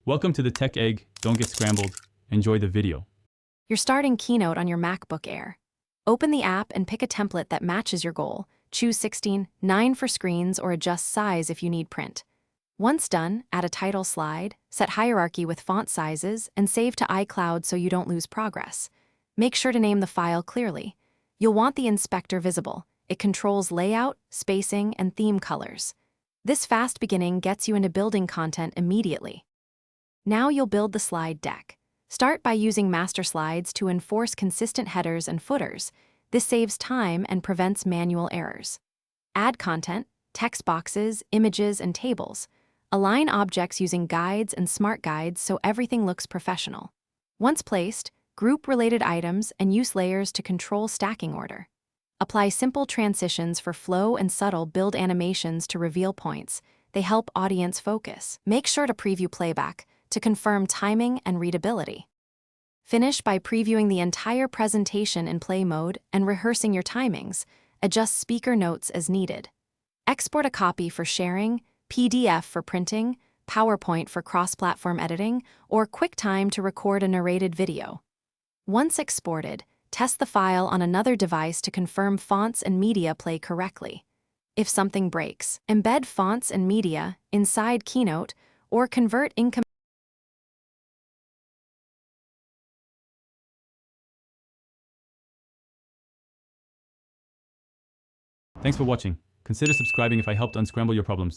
Welcome to the Tech Egg. Don't get scrambled. Enjoy the video. You're starting Keynote on your MacBook Air. Open the app and pick a template that matches your goal. Choose 16:9 for screens or adjust size if you need print. Once done, add a title slide, set hierarchy with font sizes, and save to iCloud so you don't lose progress. Make sure to name the file clearly. You'll want the inspector visible. It controls layout, spacing, and theme colors. This fast beginning gets you into building content immediately. Now you'll build the slide deck. Start by using master slides to enforce consistent headers and footers. This saves time and prevents manual errors. Add content, text boxes, images, and tables. Align objects using guides and smart guides so everything looks professional. Once placed, group related items and use layers to control stacking order. Apply simple transitions for flow and subtle build animations to reveal points. They help audience focus. Make sure to preview playback to confirm timing and readability. Finish by previewing the entire presentation in play mode and rehearsing your timings. Adjust speaker notes as needed. Export a copy for sharing, PDF for printing, PowerPoint for cross-platform editing, or QuickTime to record a narrated video. Once exported, test the file on another device to confirm fonts and media play correctly. If something breaks, embed fonts and media inside Keynote or convert incomplete. Thanks for watching. Consider subscribing if I helped unscramble your problems.